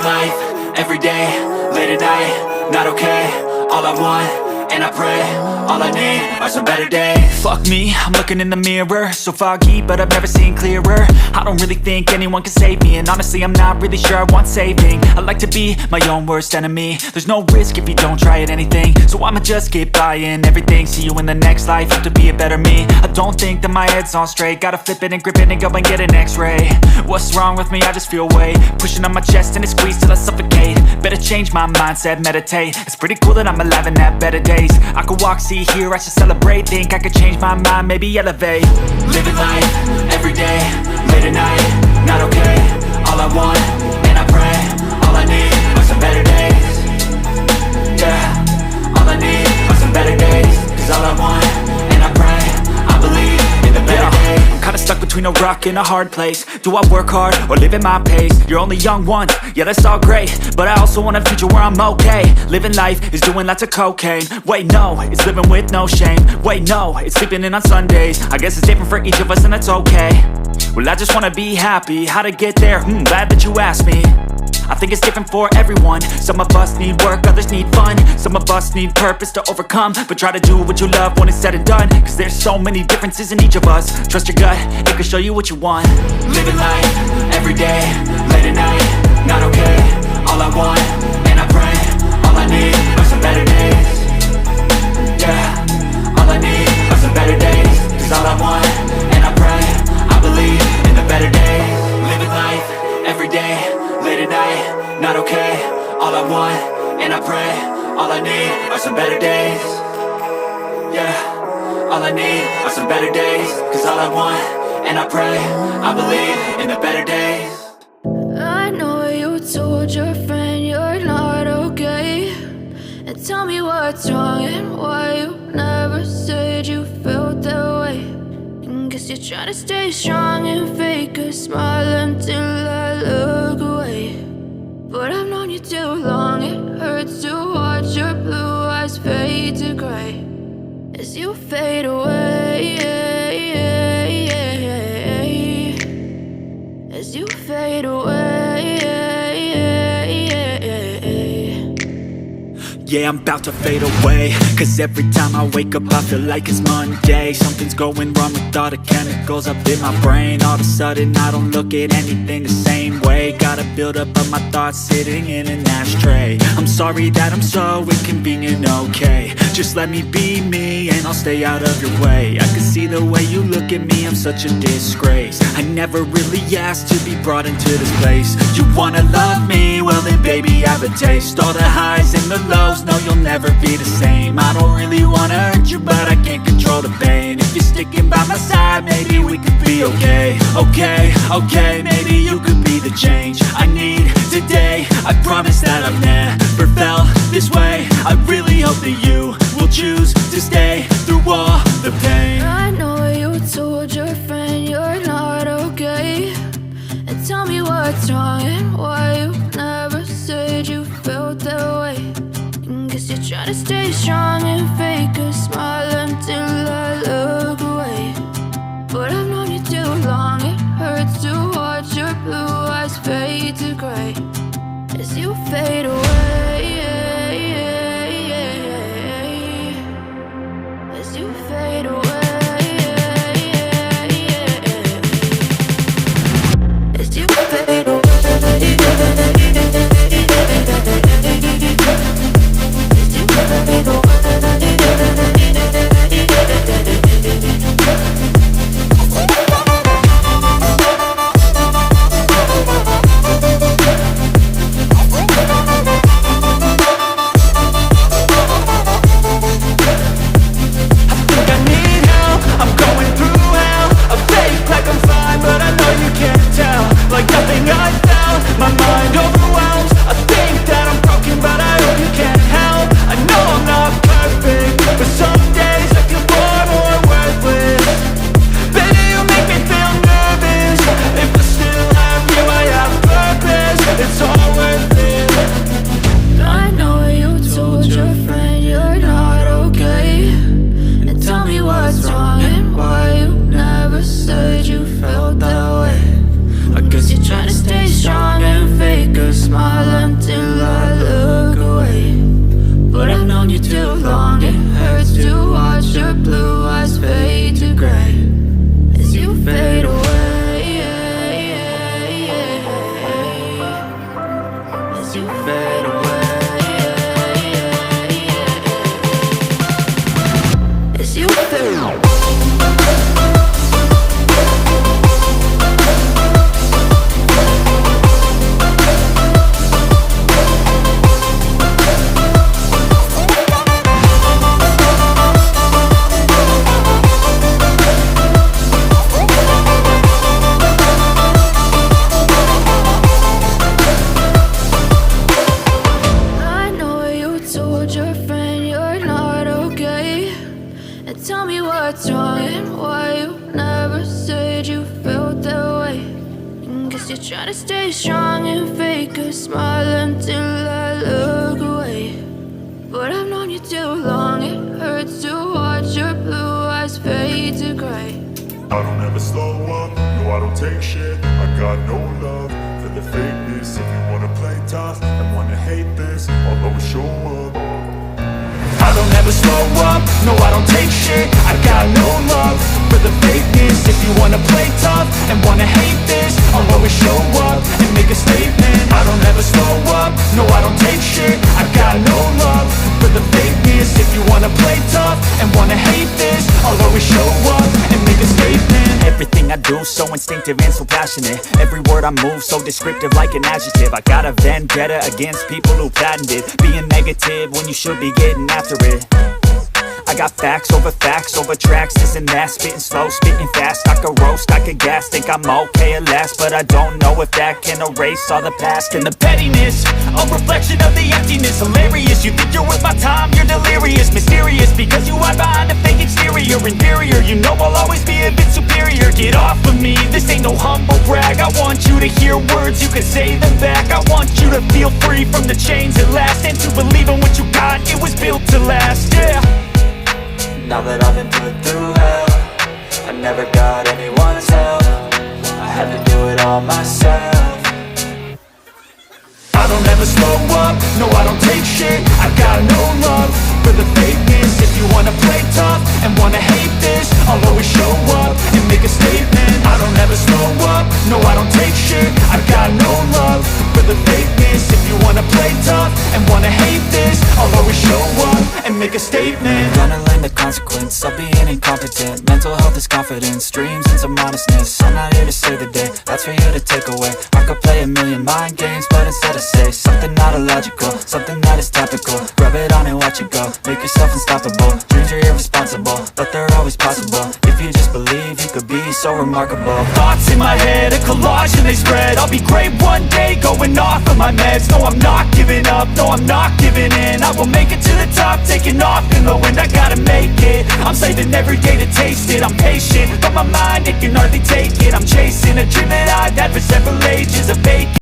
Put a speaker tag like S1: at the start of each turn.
S1: Living life, everyday, late at night, not okay. All I want, and I pray, all I need are some better days. Fuck me, I'm looking in the mirror, so foggy, but I've never seen clearer. I don't really think anyone can save me, and honestly I'm not really sure I want saving. I like to be my own worst enemy. There's no risk if you don't try at anything, so I'ma just keep buying everything. See you in the next life, have to be a better me. I don't think that my head's on straight, gotta flip it and grip it and go and get an x-ray. What's wrong with me? I just feel weight pushing on my chest and it squeezes till I suffocate. Better change my mindset, meditate. It's pretty cool that I'm alive and have better days. I could walk, see, hear, I should celebrate. Think I could change my mind, maybe elevate. Living life, everyday, late at night, not okay. All I want, and I pray, all I need are some better days. Yeah, all I need are some better days. Cause all I want, and I pray, I believe in the better days. I'm kinda stuck between a rock and a hard place. Do I work hard or live at my pace? You're only young once, yeah that's all great, but I also want a future where I'm okay. Living life is doing lots of cocaine. Wait no, it's living with no shame. Wait no, it's sleeping in on Sundays. I guess it's different for each of us and that's okay. Well I just wanna be happy, how to get there? Glad that you asked me. I think it's different for everyone. Some of us need work, others need fun. Some of us need purpose to overcome. But try to do what you love when it's said and done. Cause there's so many differences in each of us. Trust your gut, it can show you what you want. Living life, everyday, late at night, not okay. All I want, and I pray, all I need are some better days. Yeah, all I need are some better days. Cause all I want, and I pray, I believe in the better days. Living life, everyday, late at night, not okay. All I want, and I pray, all I need are some better days. Yeah, all I need are some better days. Cause all I want, and I pray, I believe in the better days.
S2: I know you told your friend you're not okay, and tell me what's wrong and why you never said you felt that way. And guess you're trying to stay strong and fake a smile until I look away. But I've known you too long, it hurts to watch your blue eyes fade to gray as you fade away, as you fade away.
S1: Yeah, I'm about to fade away. Cause every time I wake up I feel like it's Monday. Something's going wrong with all the chemicals up in my brain. All of a sudden I don't look at anything the same way. Gotta build up of my thoughts sitting in an ashtray. I'm sorry that I'm so inconvenient, okay. Just let me be me and I'll stay out of your way. I can see the way you look at me, I'm such a disgrace. I never really asked to be brought into this place. You wanna love me? Well then baby I have a taste. All the highs and the lows, no you'll never be the same. I don't really wanna hurt you but I can't control the pain. If you're sticking by my side maybe we could be okay. Okay, okay, maybe you could be the change I need today. I promise that I've never felt this way. I really hope that you will choose to stay through all the pain.
S2: I know you told your friend you're not okay, and tell me what's wrong and why you never said you felt that way. And guess you're trying to stay strong and fake a smile until I look away. But I've known you too long, it hurts to watch your blue eyes fade to gray as you fade away. you feel. I know you told your friend you're not okay, and tell me what's wrong and why you never said you felt that way. Guess you're trying to stay strong and fake a smile until I look away. But I've known you too long, it hurts to watch your blue eyes fade to gray.
S3: I don't ever slow up, no I don't take shit. I got no love for the fakeness. If you wanna play tough and wanna hate this, I'll always show up.
S1: I don't ever slow up, no I don't take shit. I got no love for the fakeness. If you wanna play tough and wanna hate this, I'll always show up and make a statement. I don't ever slow up, no I don't take shit. I got no love for the fakeness. If you wanna play tough and wanna hate this, I'll always show up and make a statement. Everything I do so instinctive and so passionate. Every word I move so descriptive like an adjective. I got a vendetta against people who patented being negative when you should be getting after it. I got facts over tracks, this and that. Spitting slow, spitting fast. I could roast, I could gas. Think I'm okay at last, but I don't know if that can erase all the past. And the pettiness, a reflection of the emptiness. Hilarious, you think you're worth my time, you're delirious. Mysterious, because you hide behind a fake exterior. Inferior, you know I'll always be a bit superior. Get off of me, this ain't no humble brag. I want you to hear words, you can say them back. I want you to feel free from the chains at last, and to believe in what you got, it was built to last, yeah. Now that I've been put through hell, I never got anyone's help. I had to do it all myself. I don't ever slow up, no I don't take shit. I got no love for the fakeness. If you wanna play tough and wanna hate this, I'll always show up and make a statement. I don't ever slow up, no I don't take shit. I got no love for the fakeness. If you wanna play tough and wanna hate this, I'll always show up and make a statement. Gonna learn the consequence of being incompetent. Mental health is confidence, dreams and some honestness. I'm not here to save the day, that's for you to take away. I could play a million mind games, but instead I say something not illogical, something that is topical. Rub it on and watch it go, make yourself unstoppable. Dreams are irresponsible, but they're always possible. If you just believe, you could be so remarkable. Thoughts in my head, a collage and they spread. I'll be great one day, going off of my meds. No, I'm not giving up, no, I'm not giving in. I will make it to the top, taking off in the wind. I gotta make it, I'm saving every day to taste it. I'm patient, but my mind, it can hardly take it. I'm chasing a dream that I've had for several ages. A vacant